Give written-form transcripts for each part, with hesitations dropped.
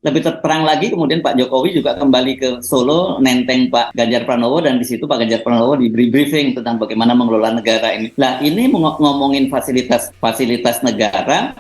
lebih terang lagi kemudian Pak Jokowi juga kembali ke Solo, nenteng Pak Ganjar Pranowo, dan di situ Pak Ganjar Pranowo diberi briefing tentang bagaimana mengelola negara ini. Nah, ini ngomongin fasilitas negara,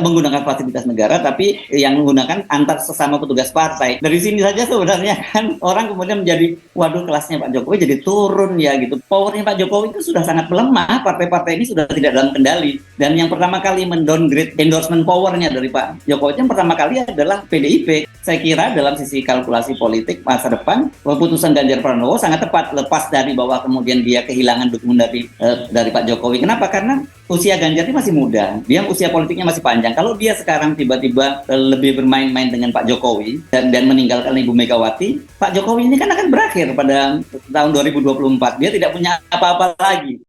menggunakan fasilitas negara, tapi yang menggunakan antar sesama petugas partai. Dari sini saja sebenarnya kan orang kemudian menjadi, waduh, kelasnya Pak Jokowi jadi turun ya gitu. Powernya Pak Jokowi itu sudah sangat melemah, partai-partai ini sudah tidak dalam kendali. Dan yang pertama kali mendowngrade endorsement powernya dari Pak Jokowi yang pertama kali adalah PDIP. Saya kira dalam sisi kalkulasi politik masa depan, keputusan Ganjar Pranowo sangat tepat, lepas dari bahwa kemudian dia kehilangan dukungan dari Pak Jokowi. Kenapa? Karena usia Ganjar ini masih muda, dia usia politiknya masih panjang. Kalau dia sekarang tiba-tiba lebih bermain-main dengan Pak Jokowi dan meninggalkan Ibu Megawati, Pak Jokowi ini kan akan berakhir pada tahun 2024. Dia tidak punya apa-apa lagi.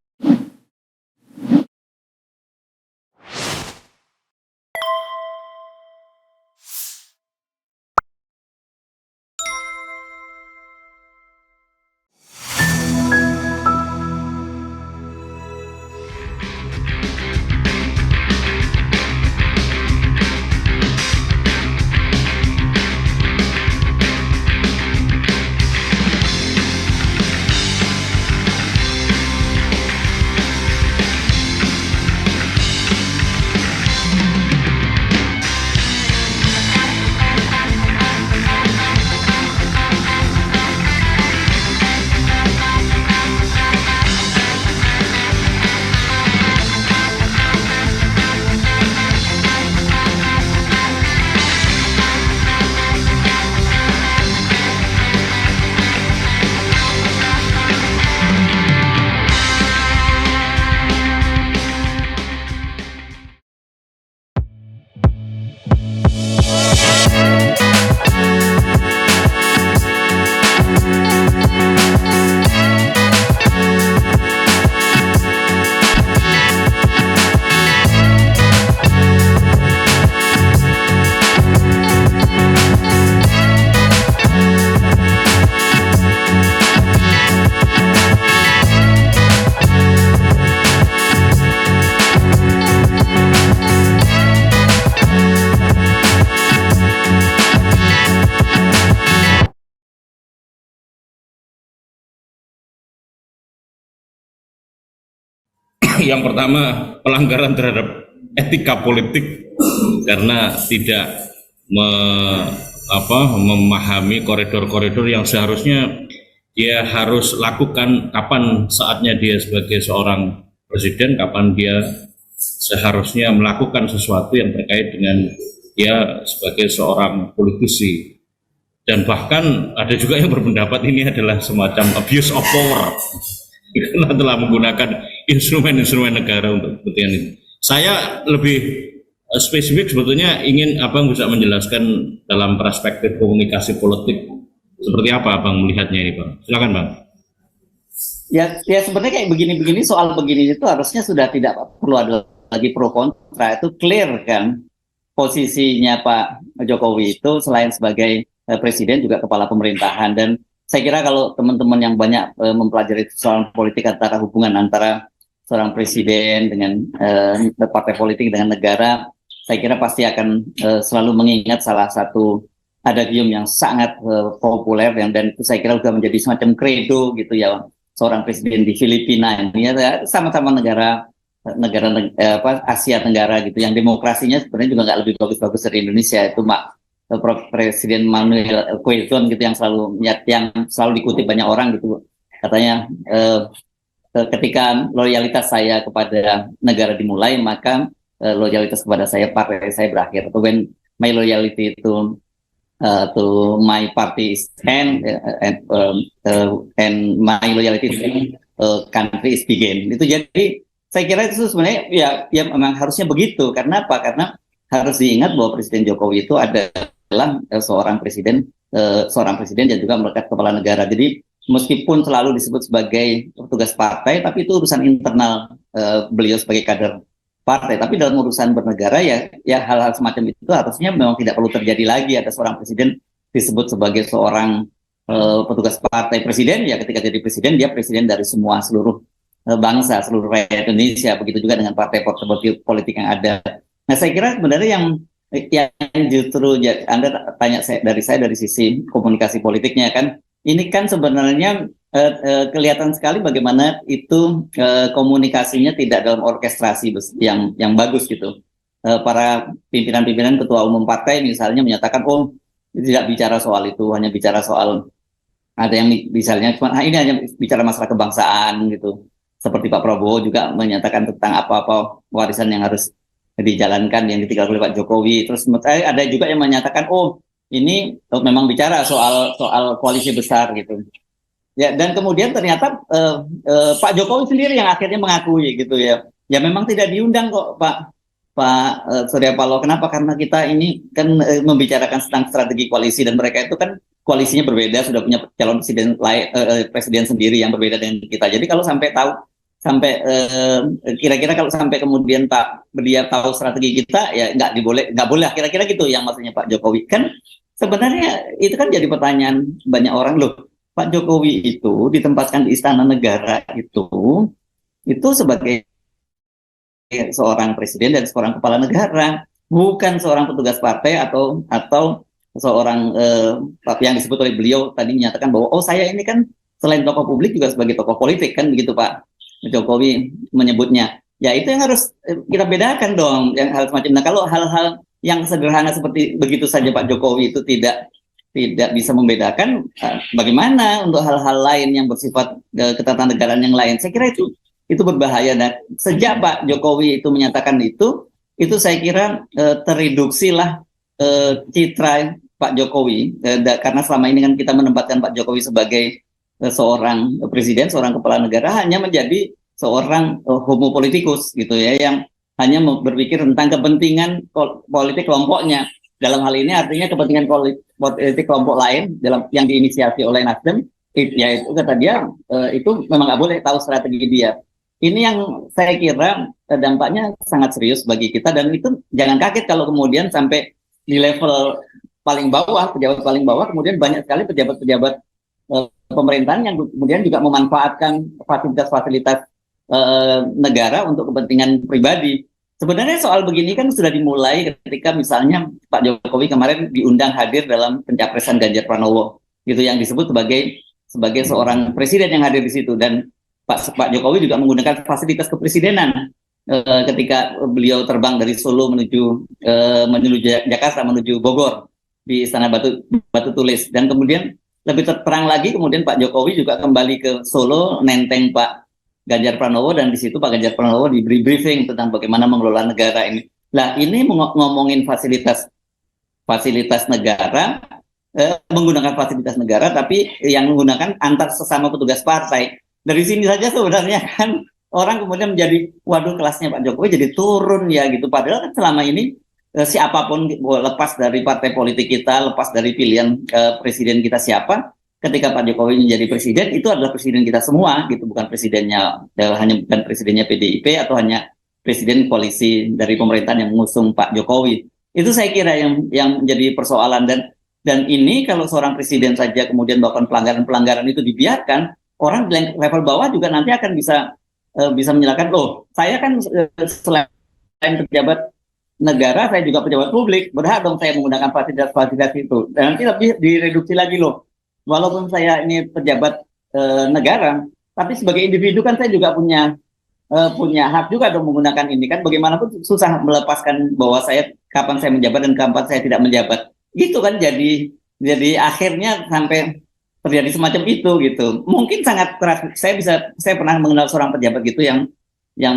Yang pertama, pelanggaran terhadap etika politik karena tidak memahami koridor-koridor yang seharusnya dia harus lakukan, kapan saatnya dia sebagai seorang presiden, kapan dia seharusnya melakukan sesuatu yang terkait dengan dia sebagai seorang politisi. Dan bahkan ada juga yang berpendapat ini adalah semacam abuse of power karena telah menggunakan instrumen-instrumen negara untuk kepentingan itu. Saya lebih spesifik sebetulnya ingin Abang bisa menjelaskan dalam perspektif komunikasi politik seperti apa Abang melihatnya ini, Bang. Silakan, Bang. Ya sebenarnya kayak begini-begini, soal begini itu harusnya sudah tidak perlu ada lagi pro kontra, itu clear kan posisinya Pak Jokowi itu selain sebagai presiden juga kepala pemerintahan. Dan saya kira kalau teman-teman yang banyak mempelajari soal politik antara hubungan antara seorang presiden dengan partai politik dengan negara, saya kira pasti akan selalu mengingat salah satu adagium yang sangat populer dan itu saya kira sudah menjadi semacam kredo gitu ya seorang presiden di Filipina ini ya, sama-sama negara Asia Tenggara gitu yang demokrasinya sebenarnya juga nggak lebih bagus-bagus dari Indonesia, itu Presiden Manuel Quezon gitu yang selalu dikutip banyak orang gitu, katanya ketika loyalitas saya kepada negara dimulai maka loyalitas kepada partai saya berakhir, atau when my loyalty to my party is end and my loyalty to country is begin. Itu jadi saya kira itu sebenarnya ya memang harusnya begitu. Karena apa? Karena harus diingat bahwa Presiden Jokowi itu adalah seorang presiden dan juga melekat kepala negara. Jadi meskipun selalu disebut sebagai petugas partai, tapi itu urusan internal beliau sebagai kader partai. Tapi dalam urusan bernegara ya hal-hal semacam itu harusnya memang tidak perlu terjadi lagi. Ada seorang presiden disebut sebagai seorang petugas partai. Presiden ya ketika jadi presiden dia presiden dari seluruh bangsa, seluruh rakyat Indonesia. Begitu juga dengan partai politik yang ada. Nah saya kira sebenarnya yang yang justru Anda tanya saya dari sisi komunikasi politiknya kan, ini kan sebenarnya kelihatan sekali bagaimana itu komunikasinya tidak dalam orkestrasi yang bagus gitu. Para pimpinan-pimpinan ketua umum partai misalnya menyatakan, oh tidak bicara soal itu, hanya bicara soal, ada yang misalnya cuma ini hanya bicara masalah kebangsaan gitu. Seperti Pak Prabowo juga menyatakan tentang apa-apa warisan yang harus dijalankan yang ditinggalkan oleh Pak Jokowi. Terus ada juga yang menyatakan, oh ini memang bicara soal koalisi besar gitu. Ya, dan kemudian ternyata Pak Jokowi sendiri yang akhirnya mengakui gitu ya. Ya memang tidak diundang kok Surya Paloh. Kenapa? Karena kita ini kan membicarakan tentang strategi koalisi, dan mereka itu kan koalisinya berbeda, sudah punya calon presiden sendiri yang berbeda dengan kita. Jadi kalau sampai kira-kira kalau sampai kemudian beliau tahu strategi kita, ya nggak boleh kira-kira gitu yang maksudnya Pak Jokowi. Kan sebenarnya itu kan jadi pertanyaan banyak orang, loh, Pak Jokowi itu ditempatkan di Istana Negara itu sebagai seorang presiden dan seorang kepala negara, bukan seorang petugas partai atau seorang yang disebut oleh beliau tadi menyatakan bahwa, oh saya ini kan selain tokoh publik juga sebagai tokoh politik, kan begitu Pak Jokowi menyebutnya. Ya itu yang harus kita bedakan dong, yang hal semacam. Nah kalau hal-hal yang sederhana seperti begitu saja Pak Jokowi itu tidak bisa membedakan, bagaimana untuk hal-hal lain yang bersifat ketatanegaraan yang lain? Saya kira itu berbahaya. Dan sejak Pak Jokowi itu menyatakan itu saya kira tereduksilah citra Pak Jokowi, karena selama ini kan kita menempatkan Pak Jokowi sebagai seorang presiden, seorang kepala negara, hanya menjadi seorang homo politikus gitu ya, yang hanya berpikir tentang kepentingan politik kelompoknya. Dalam hal ini artinya kepentingan politik kelompok lain yang diinisiasi oleh Nasdem, yaitu kata dia itu memang nggak boleh tahu strategi dia. Ini yang saya kira dampaknya sangat serius bagi kita, dan itu jangan kaget kalau kemudian sampai di level paling bawah, pejabat paling bawah, kemudian banyak sekali pejabat-pejabat pemerintahan yang kemudian juga memanfaatkan fasilitas-fasilitas negara untuk kepentingan pribadi. Sebenarnya soal begini kan sudah dimulai ketika misalnya Pak Jokowi kemarin diundang hadir dalam pencapresan Ganjar Pranowo, gitu, yang disebut sebagai seorang presiden yang hadir di situ. Dan Pak Jokowi juga menggunakan fasilitas kepresidenan ketika beliau terbang dari Solo menuju Jakarta, menuju Bogor di Istana Batu Tulis. Dan kemudian lebih terang lagi, kemudian Pak Jokowi juga kembali ke Solo, nenteng Pak Ganjar Pranowo, dan di situ Pak Ganjar Pranowo diberi briefing tentang bagaimana mengelola negara ini. Nah, ini ngomongin fasilitas negara, menggunakan fasilitas negara, tapi yang menggunakan antar sesama petugas partai. Dari sini saja sebenarnya kan orang kemudian menjadi, waduh, kelasnya Pak Jokowi jadi turun ya gitu. Padahal kan selama ini siapapun, lepas dari partai politik kita, lepas dari pilihan presiden kita siapa, ketika Pak Jokowi menjadi presiden, itu adalah presiden kita semua gitu, bukan presidennya hanya bukan presidennya PDIP atau hanya presiden koalisi dari pemerintahan yang mengusung Pak Jokowi. Itu saya kira yang menjadi persoalan. Dan ini kalau seorang presiden saja kemudian melakukan pelanggaran itu dibiarkan, orang di level bawah juga nanti akan bisa menyalahkan, loh, saya kan selain pejabat negara, saya juga pejabat publik, berhak dong saya menggunakan fasilitas itu. Dan nanti lebih direduksi lagi, loh, walaupun saya ini pejabat negara, tapi sebagai individu kan saya juga punya hak juga dong menggunakan ini. Kan bagaimanapun susah melepaskan bahwa kapan saya menjabat dan kapan saya tidak menjabat. Itu kan jadi akhirnya sampai terjadi semacam itu gitu. Mungkin sangat keras. Saya pernah mengenal seorang pejabat gitu yang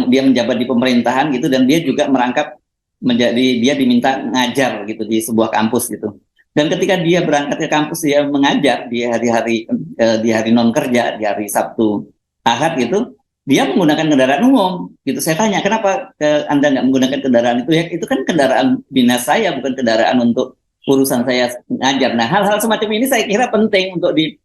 dia menjabat di pemerintahan gitu, dan dia juga merangkap dia diminta ngajar gitu di sebuah kampus gitu. Dan ketika dia berangkat ke kampus, dia mengajar di hari non kerja, di hari Sabtu Ahad gitu, dia menggunakan kendaraan umum gitu. Saya tanya, kenapa Anda nggak menggunakan kendaraan itu? Ya itu kan kendaraan dinas saya, bukan kendaraan untuk urusan saya ngajar. Nah, hal-hal semacam ini saya kira penting untuk di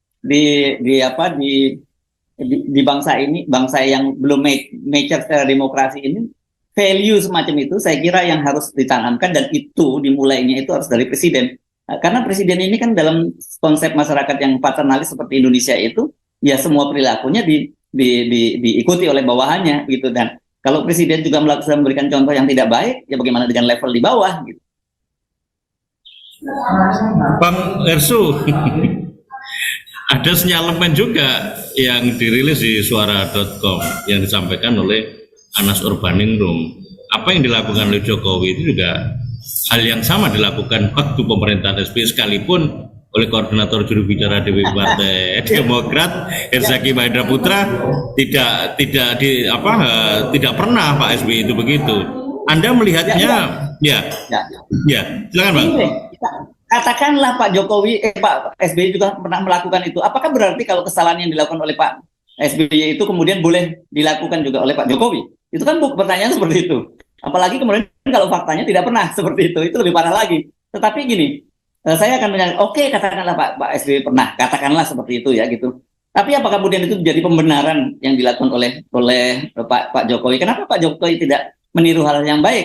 bangsa ini, bangsa yang belum mature secara demokrasi ini, value semacam itu saya kira yang harus ditanamkan, dan itu dimulainya itu harus dari presiden. Karena presiden ini kan dalam konsep masyarakat yang paternalis seperti Indonesia itu, ya semua perilakunya diikuti oleh bawahannya gitu. Dan kalau presiden juga memberikan contoh yang tidak baik, ya bagaimana dengan level di bawah gitu. Bang Ersu, ada sinyalemen juga yang dirilis di suara.com yang disampaikan oleh Anas Urbaningrum. Apa yang dilakukan oleh Jokowi itu juga hal yang sama dilakukan waktu pemerintahan SBY, sekalipun oleh koordinator juru bicara DPP Partai Demokrat Herzaki Mahendra Putra tidak pernah Pak SBY itu begitu. Anda melihatnya ya silakan Bang. Katakanlah Pak Jokowi, Pak SBY juga pernah melakukan itu. Apakah berarti kalau kesalahan yang dilakukan oleh Pak SBY itu kemudian boleh dilakukan juga oleh Pak Jokowi? Itu kan pertanyaan seperti itu. Apalagi kemudian kalau faktanya tidak pernah seperti itu lebih parah lagi. Tetapi gini, saya akan menyanyi, oke, katakanlah Pak SBY pernah, katakanlah seperti itu ya gitu. Tapi apakah kemudian itu menjadi pembenaran yang dilakukan oleh Pak Jokowi? Kenapa Pak Jokowi tidak meniru hal yang baik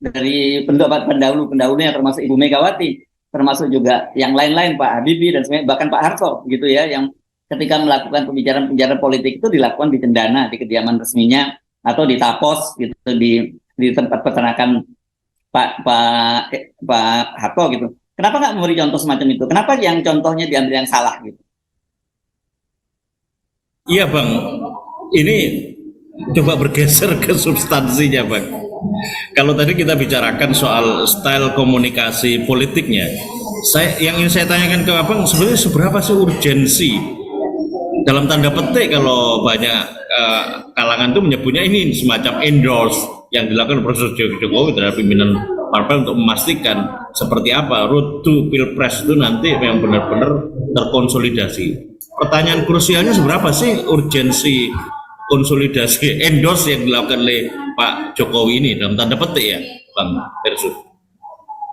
dari pendahulu-pendahulunya, termasuk Ibu Megawati, termasuk juga yang lain-lain, Pak Habibie dan sebenarnya bahkan Pak Harto gitu ya, yang ketika melakukan pembicaraan politik itu dilakukan di Cendana, di kediaman resminya, atau di Tapos gitu, di tempat peternakan Pak Harto gitu. Kenapa nggak memberi contoh semacam itu? Kenapa yang contohnya diambil yang salah gitu? Iya Bang, ini coba bergeser ke substansinya Bang. Kalau tadi kita bicarakan soal style komunikasi politiknya, yang ingin saya tanyakan ke Abang, sebenarnya seberapa sih urgensi dalam tanda petik kalau banyak kalangan itu menyebutnya ini semacam endorse yang dilakukan Presiden Jokowi terhadap pimpinan partai untuk memastikan seperti apa road to Pilpres itu nanti yang benar-benar terkonsolidasi. Pertanyaan krusialnya seberapa sih urgensi konsolidasi endorse yang dilakukan oleh Pak Jokowi ini dalam tanda petik ya, Bang Ersu?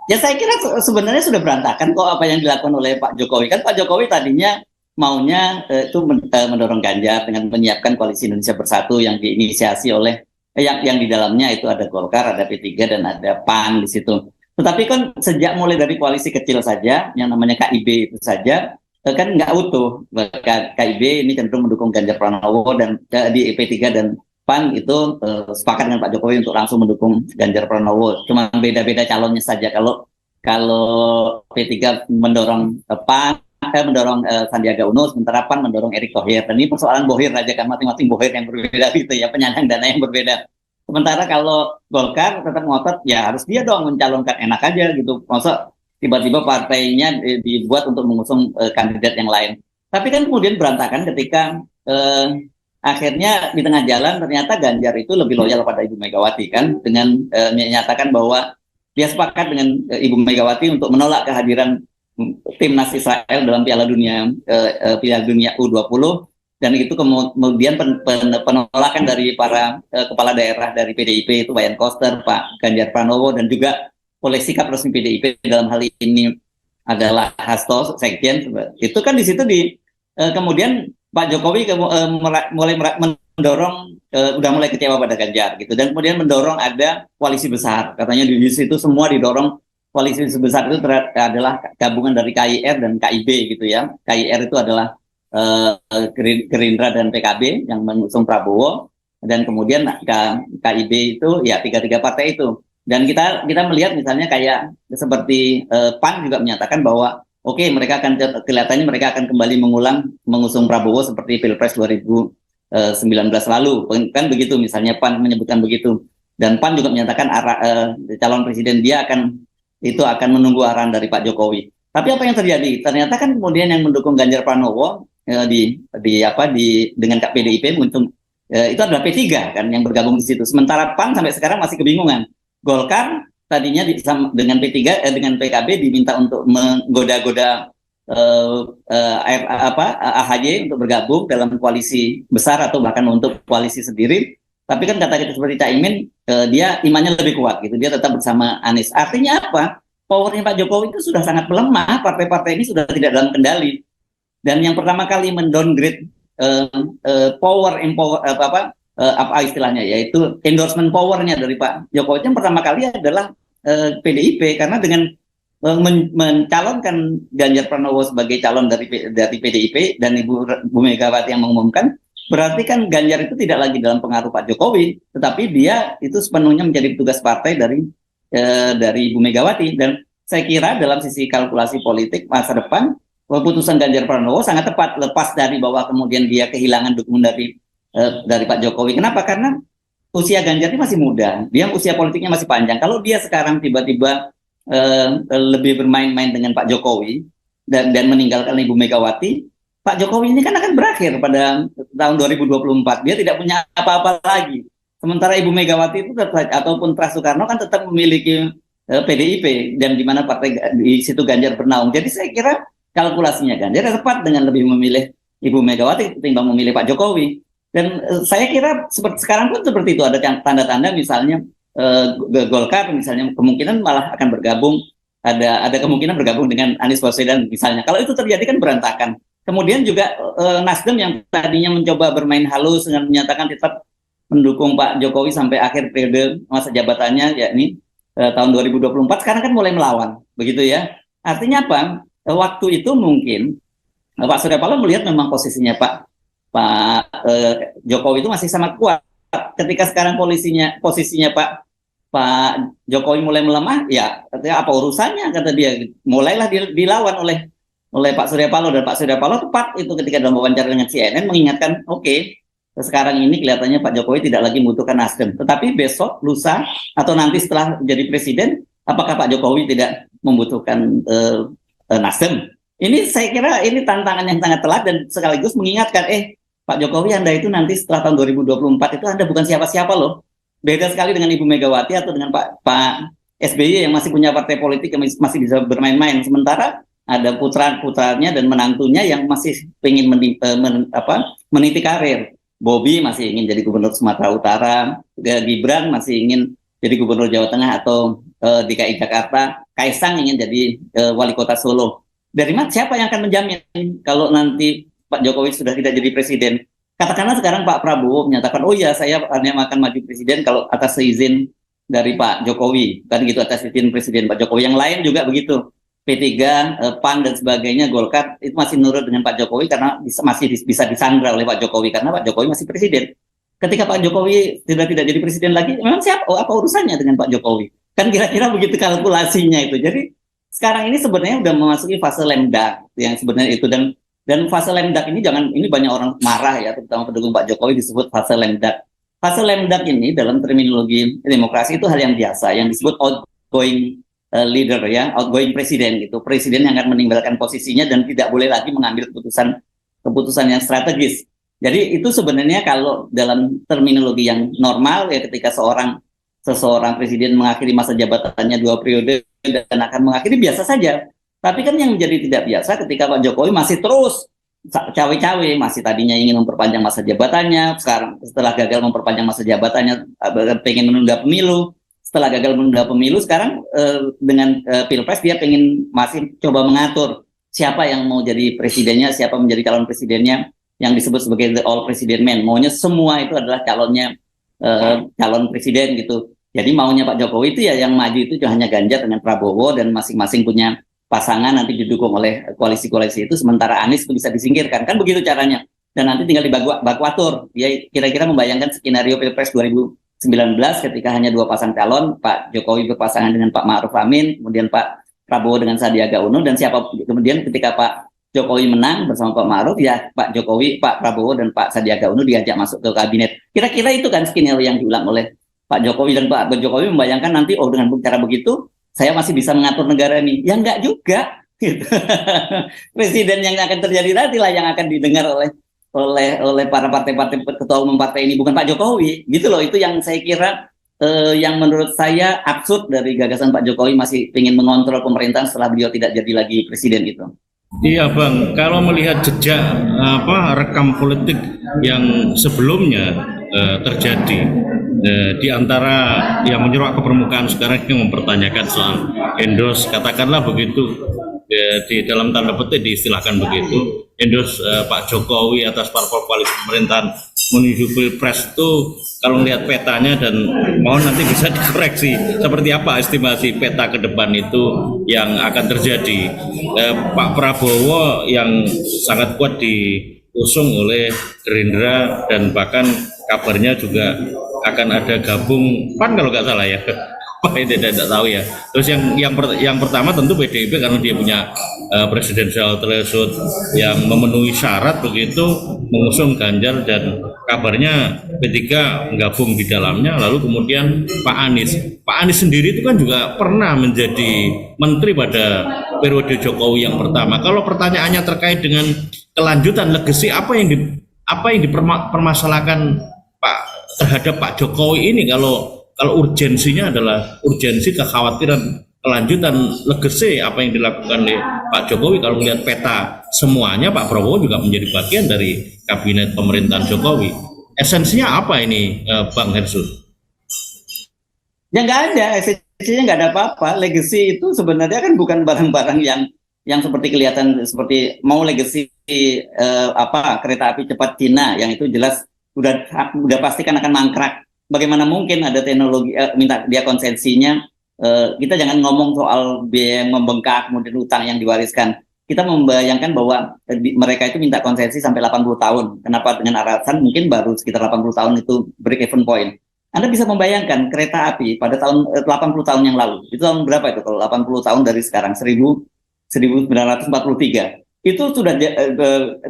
Ya saya kira sebenarnya sudah berantakan kok apa yang dilakukan oleh Pak Jokowi. Kan Pak Jokowi tadinya maunya itu mendorong Ganjar dengan menyiapkan koalisi Indonesia Bersatu yang diinisiasi oleh yang di dalamnya itu ada Golkar, ada P3 dan ada PAN di situ. Tetapi kan sejak mulai dari koalisi kecil saja yang namanya KIB itu saja kan nggak utuh. KIB ini cenderung mendukung Ganjar Pranowo dan di P3 dan PAN itu sepakat dengan Pak Jokowi untuk langsung mendukung Ganjar Pranowo. Cuma beda-beda calonnya saja. Kalau P3 mendorong PAN, mendorong Sandiaga Uno, sementara PAN mendorong Erick Thohir. Dan ini persoalan bohir aja kan, masing-masing bohir yang berbeda gitu ya, penyandang dana yang berbeda. Sementara kalau Golkar tetap ngotot, ya harus dia dong mencalonkan, enak aja gitu. Maksud tiba-tiba partainya dibuat untuk mengusung kandidat yang lain. Tapi kan kemudian berantakan ketika akhirnya di tengah jalan ternyata Ganjar itu lebih loyal pada Ibu Megawati kan, dengan menyatakan bahwa dia sepakat dengan Ibu Megawati untuk menolak kehadiran timnas Israel dalam Piala Dunia U20, dan itu kemudian penolakan dari para kepala daerah dari PDIP itu Wayan Koster, Pak Ganjar Pranowo, dan juga oleh sikap resmi PDIP dalam hal ini adalah Hasto Sekjen. Itu kan di situ kemudian Pak Jokowi mulai mendorong, udah mulai kecewa pada Ganjar gitu, dan kemudian mendorong ada koalisi besar. Katanya di situ semua didorong koalisi sebesar itu adalah gabungan dari KIR dan KIB gitu ya. KIR itu adalah Gerindra dan PKB yang mengusung Prabowo, dan kemudian KIB itu ya tiga partai itu. Dan kita melihat misalnya kayak seperti PAN juga menyatakan bahwa oke, kelihatannya mereka akan kembali mengusung Prabowo seperti Pilpres 2019 lalu, kan begitu misalnya PAN menyebutkan begitu. Dan PAN juga menyatakan calon presiden dia akan menunggu arahan dari Pak Jokowi. Tapi apa yang terjadi? Ternyata kan kemudian yang mendukung Ganjar Pranowo dengan PDIP mengusung itu adalah P3 kan yang bergabung di situ. Sementara PAN sampai sekarang masih kebingungan. Golkar tadinya dengan P3 dengan PKB diminta untuk menggoda-goda AHY untuk bergabung dalam koalisi besar atau bahkan untuk koalisi sendiri. Tapi kan kata kita seperti Caimin, dia imannya lebih kuat gitu, dia tetap bersama Anies. Artinya apa? Powernya Pak Jokowi itu sudah sangat melemah, partai-partai ini sudah tidak dalam kendali. Dan yang pertama kali mendowngrade apa istilahnya, yaitu endorsement powernya dari Pak Jokowi yang pertama kali adalah PDIP, karena dengan mencalonkan Ganjar Pranowo sebagai calon dari PDIP dan Ibu Megawati yang mengumumkan, berarti kan Ganjar itu tidak lagi dalam pengaruh Pak Jokowi, tetapi dia itu sepenuhnya menjadi petugas partai dari Ibu Megawati. Dan saya kira dalam sisi kalkulasi politik masa depan, keputusan Ganjar Pranowo sangat tepat, lepas dari bahwa kemudian dia kehilangan dukungan dari Pak Jokowi. Kenapa? Karena usia Ganjar ini masih muda, dia usia politiknya masih panjang. Kalau dia sekarang tiba-tiba lebih bermain-main dengan Pak Jokowi dan meninggalkan Ibu Megawati, Pak Jokowi ini kan akan berakhir pada tahun 2024. Dia tidak punya apa-apa lagi. Sementara Ibu Megawati itu ataupun Pras Soekarno kan tetap memiliki PDIP, dan di mana partai di situ Ganjar bernaung. Jadi saya kira kalkulasinya Ganjar tepat dengan lebih memilih Ibu Megawati ketimbang memilih Pak Jokowi. Dan saya kira sekarang pun seperti itu, ada tanda-tanda misalnya Golkar misalnya kemungkinan malah akan bergabung, ada kemungkinan bergabung dengan Anies Baswedan misalnya. Kalau itu terjadi kan berantakan. Kemudian juga Nasdem yang tadinya mencoba bermain halus dengan menyatakan tetap mendukung Pak Jokowi sampai akhir periode masa jabatannya, yakni tahun 2024, sekarang kan mulai melawan, begitu ya. Artinya apa? Waktu itu mungkin Pak Surya Paloh melihat memang posisinya Pak Jokowi itu masih sangat kuat. Ketika sekarang posisinya Pak Jokowi mulai melemah, ya apa urusannya, kata dia. Mulailah dilawan oleh Pak Surya Paloh, dan Pak Surya Paloh tepat itu ketika dalam wawancara dengan CNN mengingatkan, oke, sekarang ini kelihatannya Pak Jokowi tidak lagi membutuhkan Nasdem. Tetapi besok, lusa, atau nanti setelah jadi presiden, apakah Pak Jokowi tidak membutuhkan Nasdem? Ini saya kira ini tantangan yang sangat telat, dan sekaligus mengingatkan, Pak Jokowi, Anda itu nanti setelah tahun 2024 itu Anda bukan siapa-siapa loh. Beda sekali dengan Ibu Megawati atau dengan Pak SBY yang masih punya partai politik yang masih bisa bermain-main. Sementara ada putranya dan menantunya yang masih ingin meniti karir. Bobi masih ingin jadi gubernur Sumatera Utara, Gibran masih ingin jadi gubernur Jawa Tengah atau DKI Jakarta, Kaisang ingin jadi wali kota Solo. Dari mana siapa yang akan menjamin kalau nanti Pak Jokowi sudah tidak jadi presiden? Katakanlah sekarang Pak Prabowo menyatakan, oh ya saya hanya akan maju presiden kalau atas izin dari Pak Jokowi, kan gitu, atas izin presiden Pak Jokowi. Yang lain juga begitu. P3, PAN dan sebagainya, Golkar itu masih nurut dengan Pak Jokowi karena masih bisa disandra oleh Pak Jokowi karena Pak Jokowi masih presiden. Ketika Pak Jokowi tidak jadi presiden lagi, memang apa urusannya dengan Pak Jokowi? Kan kira-kira begitu kalkulasinya itu. Jadi sekarang ini sebenarnya udah memasuki fase lemdak yang sebenarnya itu, dan fase lemdak ini ini banyak orang marah ya, terutama pendukung Pak Jokowi disebut fase lemdak. Fase lemdak ini dalam terminologi demokrasi itu hal yang biasa yang disebut outgoing leader ya, outgoing presiden gitu. Presiden yang akan meninggalkan posisinya dan tidak boleh lagi mengambil keputusan yang strategis. Jadi itu sebenarnya kalau dalam terminologi yang normal ya, ketika seseorang presiden mengakhiri masa jabatannya 2 periode dan akan mengakhiri, biasa saja. Tapi kan yang menjadi tidak biasa ketika Pak Jokowi masih terus cawe-cawe, masih tadinya ingin memperpanjang masa jabatannya, sekarang setelah gagal memperpanjang masa jabatannya pengen menunda pemilu. Setelah gagal menunda pemilu, sekarang dengan Pilpres dia pengen masih coba mengatur siapa yang mau jadi presidennya, siapa menjadi calon presidennya, yang disebut sebagai the all president man. Maunya semua itu adalah calon presiden gitu. Jadi maunya Pak Jokowi itu ya yang maju itu hanya Ganjar dengan Prabowo, dan masing-masing punya pasangan nanti didukung oleh koalisi-koalisi itu, sementara Anies itu bisa disingkirkan. Kan begitu caranya. Dan nanti tinggal dibaku atur. Ya kira-kira membayangkan skenario Pilpres 2019 ketika hanya 2 pasang calon, Pak Jokowi berpasangan dengan Pak Ma'ruf Amin, kemudian Pak Prabowo dengan Sandiaga Uno, dan kemudian ketika Pak Jokowi menang bersama Pak Ma'ruf, ya Pak Prabowo dan Pak Sandiaga Uno diajak masuk ke kabinet. Kira-kira itu kan skenario yang diulang oleh Pak Jokowi, dan Pak Jokowi membayangkan nanti dengan cara begitu saya masih bisa mengatur negara ini. Ya enggak juga gitu. Presiden yang akan terjadi nanti lah yang akan didengar oleh para partai-partai ketua umum partai ini, bukan Pak Jokowi gitu loh. Itu yang saya kira yang menurut saya absurd dari gagasan Pak Jokowi masih ingin mengontrol pemerintahan setelah beliau tidak jadi lagi presiden itu. Iya Bang, kalau melihat jejak rekam politik yang sebelumnya terjadi di antara yang menyeruak ke permukaan sekarang yang mempertanyakan soal endorse, katakanlah begitu, di dalam tanda petik diistilahkan begitu, endorse Pak Jokowi atas parpol koalisi pemerintahan menuju Pilpres itu, kalau melihat petanya dan mohon nanti bisa dikoreksi seperti apa estimasi peta ke depan itu yang akan terjadi. Pak Prabowo yang sangat kuat diusung oleh Gerindra, dan bahkan kabarnya juga akan ada gabung PAN kalau nggak salah ya, Apa itu tidak tahu ya. Terus yang pertama tentu PDIP karena dia punya presidential threshold yang memenuhi syarat begitu mengusung Ganjar dan kabarnya P3 gabung di dalamnya. Lalu kemudian Pak Anies sendiri itu kan juga pernah menjadi menteri pada periode Jokowi yang pertama. Kalau pertanyaannya terkait dengan kelanjutan legacy apa yang dipermasalahkan Pak terhadap Pak Jokowi ini, kalau urgensinya adalah urgensi kekhawatiran kelanjutan legacy apa yang dilakukan oleh Pak Jokowi. Kalau melihat peta semuanya Pak Prabowo juga menjadi bagian dari kabinet pemerintahan Jokowi. Esensinya apa ini, Bang Hersul? Ya nggak ada, esensinya nggak ada apa-apa. Legacy itu sebenarnya kan bukan barang-barang yang seperti kelihatan seperti mau legacy kereta api cepat Cina yang itu jelas udah pasti kan akan mangkrak. Bagaimana mungkin ada teknologi minta dia konsensinya? Kita jangan ngomong soal biaya yang membengkak kemudian utang yang diwariskan. Kita membayangkan bahwa mereka itu minta konsensi sampai 80 tahun. Kenapa? Dengan alasan mungkin baru sekitar 80 tahun itu break even point. Anda bisa membayangkan kereta api pada tahun 80 tahun yang lalu. Itu tahun berapa itu kalau 80 tahun dari sekarang? 1943. Itu sudah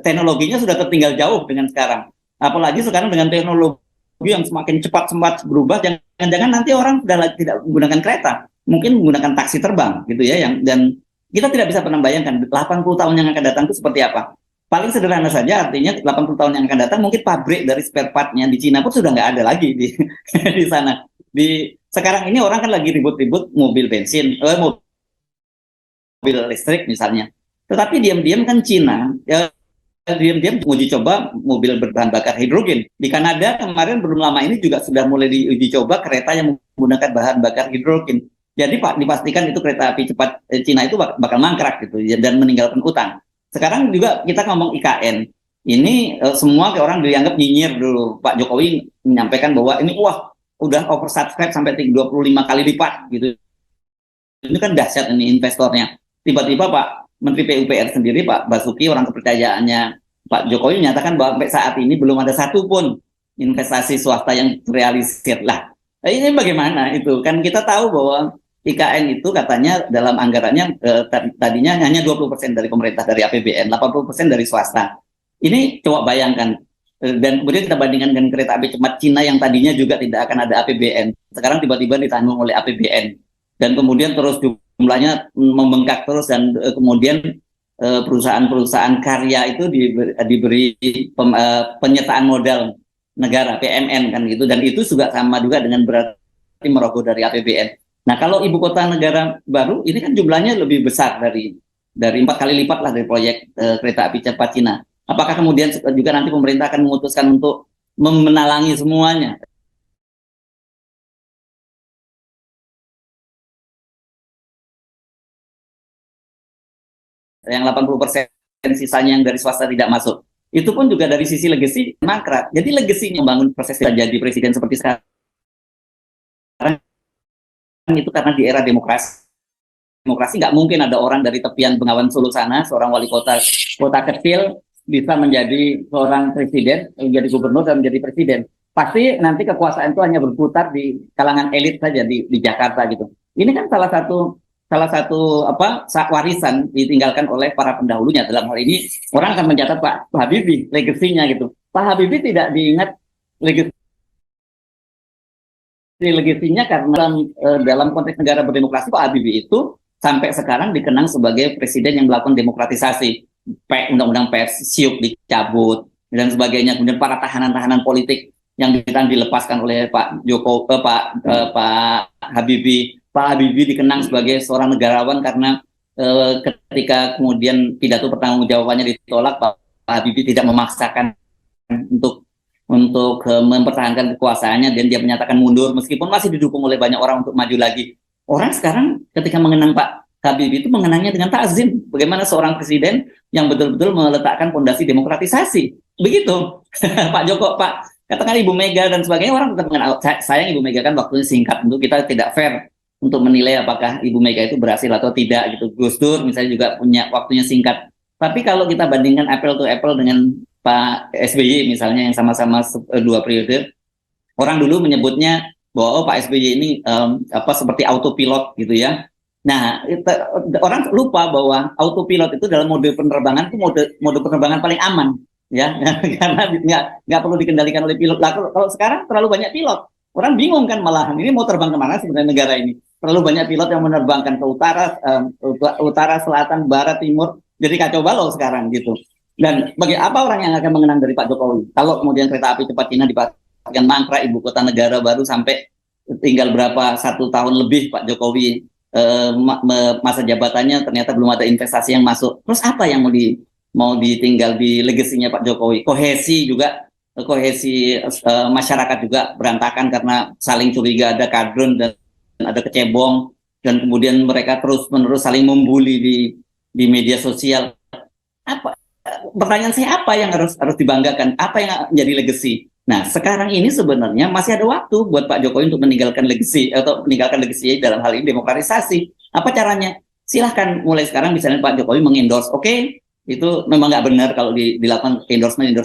teknologinya sudah tertinggal jauh dengan sekarang. Apalagi sekarang dengan teknologi yang semakin cepat berubah, jangan-jangan nanti orang sudah tidak menggunakan kereta, mungkin menggunakan taksi terbang gitu ya, dan kita tidak bisa pernah bayangkan 80 tahun yang akan datang itu seperti apa. Paling sederhana saja, artinya 80 tahun yang akan datang mungkin pabrik dari spare part-nya di Cina pun sudah nggak ada lagi di di sana. Sekarang ini orang kan lagi ribut-ribut mobil bensin, mobil listrik misalnya. Tetapi diam-diam kan Cina diam-diam uji coba mobil berbahan bakar hidrogen. Di Kanada kemarin belum lama ini juga sudah mulai diuji coba kereta yang menggunakan bahan bakar hidrogen. Jadi Pak, dipastikan itu kereta api cepat Cina itu bakal mangkrak gitu dan meninggalkan utang. Sekarang juga kita ngomong IKN. Ini semua orang dianggap nyinyir dulu. Pak Jokowi menyampaikan bahwa ini udah oversubscribe sampai 25 kali lipat gitu. Ini kan dahsyat ini investornya. Tiba-tiba Pak Menteri PUPR sendiri Pak Basuki, orang kepercayaannya Pak Jokowi, menyatakan bahwa sampai saat ini belum ada satupun investasi swasta yang realisir. Lah, ini bagaimana itu? Kan kita tahu bahwa IKN itu katanya dalam anggarannya tadinya hanya 20% dari pemerintah, dari APBN, 80% dari swasta. Ini coba bayangkan. Dan kemudian kita bandingkan dengan kereta api cepat Cina yang tadinya juga tidak akan ada APBN. Sekarang tiba-tiba ditanggung oleh APBN. Dan kemudian terus jumlahnya membengkak terus, dan kemudian perusahaan-perusahaan karya itu diberi penyertaan modal negara, PMN kan gitu, dan itu juga sama juga dengan berarti merogoh dari APBN. Nah, kalau ibu kota negara baru ini kan jumlahnya lebih besar dari 4 kali lipat lah dari proyek kereta api cepat Cina. Apakah kemudian juga nanti pemerintah akan memutuskan untuk menalangi semuanya? Yang 80% sisanya yang dari swasta tidak masuk. Itu pun juga dari sisi legacy mangkrak. Jadi legasinya membangun proses jadi presiden seperti sekarang itu karena di era demokrasi nggak mungkin ada orang dari tepian Bengawan Solo sana, seorang wali kota kecil bisa menjadi seorang presiden, menjadi gubernur dan menjadi presiden. Pasti nanti kekuasaan itu hanya berputar di kalangan elit saja di Jakarta gitu. Ini kan salah satu warisan ditinggalkan oleh para pendahulunya. Dalam hal ini orang akan mencatat Pak Habibie legasinya gitu. Pak Habibie tidak diingat legasinya karena dalam konteks negara berdemokrasi Pak Habibie itu sampai sekarang dikenang sebagai presiden yang melakukan demokratisasi. Undang-undang pers siuk dicabut dan sebagainya. Kemudian para tahanan-tahanan politik yang dilepaskan oleh Pak Habibie. Pak Habibie dikenang sebagai seorang negarawan karena ketika kemudian pidato pertanggungjawabannya ditolak, Pak Habibie tidak memaksakan untuk mempertahankan kekuasaannya, dan dia menyatakan mundur meskipun masih didukung oleh banyak orang untuk maju lagi. Orang sekarang ketika mengenang Pak Habibie itu mengenangnya dengan takzim. Bagaimana seorang presiden yang betul-betul meletakkan fondasi demokratisasi. Begitu. Katakan Ibu Mega dan sebagainya, orang tetap mengenal. Sayang Ibu Mega kan waktunya singkat, untuk kita tidak fair untuk menilai apakah Ibu Mega itu berhasil atau tidak gitu. Gus Dur misalnya juga punya waktunya singkat. Tapi kalau kita bandingkan apple to apple dengan Pak SBY misalnya yang sama-sama 2 periode, orang dulu menyebutnya bahwa oh, Pak SBY ini seperti autopilot gitu ya. Nah, orang lupa bahwa autopilot itu dalam mode penerbangan itu mode penerbangan paling aman, ya, karena nggak perlu dikendalikan oleh pilot. Lah, kalau sekarang terlalu banyak pilot, orang bingung kan malahan ini mau terbang kemana sebenarnya negara ini. Terlalu banyak pilot yang menerbangkan ke utara, selatan, barat, timur, jadi kacau balau sekarang gitu. Dan bagi apa orang yang akan mengenang dari Pak Jokowi? Kalau kemudian kereta api cepat Cina dipastikan mangkrak, ibu kota negara baru sampai tinggal berapa 1 tahun lebih Pak Jokowi masa jabatannya ternyata belum ada investasi yang masuk. Terus apa yang mau ditinggal di legasinya Pak Jokowi? Kohesi masyarakat juga berantakan karena saling curiga, ada kadrun dan ada kecebong, dan kemudian mereka terus-menerus saling membuli di media sosial. Apa pertanyaan saya, apa yang harus dibanggakan? Apa yang menjadi legacy? Nah, sekarang ini sebenarnya masih ada waktu buat Pak Jokowi untuk meninggalkan legacy dalam hal ini demokratisasi. Apa caranya? Silahkan mulai sekarang misalnya Pak Jokowi mengendorse, oke, itu memang nggak benar kalau dilakukan endorsement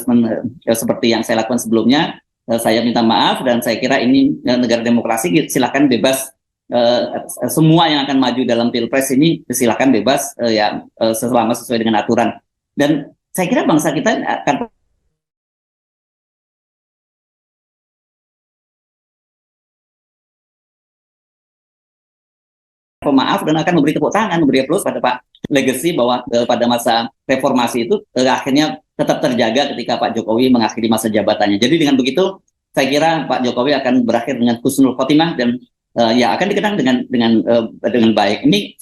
seperti yang saya lakukan sebelumnya. Saya minta maaf dan saya kira ini negara demokrasi, silahkan bebas. Semua yang akan maju dalam pilpres ini silahkan bebas selama sesuai dengan aturan. Dan saya kira bangsa kita akan pemaaf dan akan memberi tepuk tangan, memberi aplaus pada Pak Legacy bahwa pada masa reformasi itu akhirnya tetap terjaga ketika Pak Jokowi mengakhiri masa jabatannya. Jadi dengan begitu saya kira Pak Jokowi akan berakhir dengan husnul khotimah dan akan dikenang dengan baik. Ini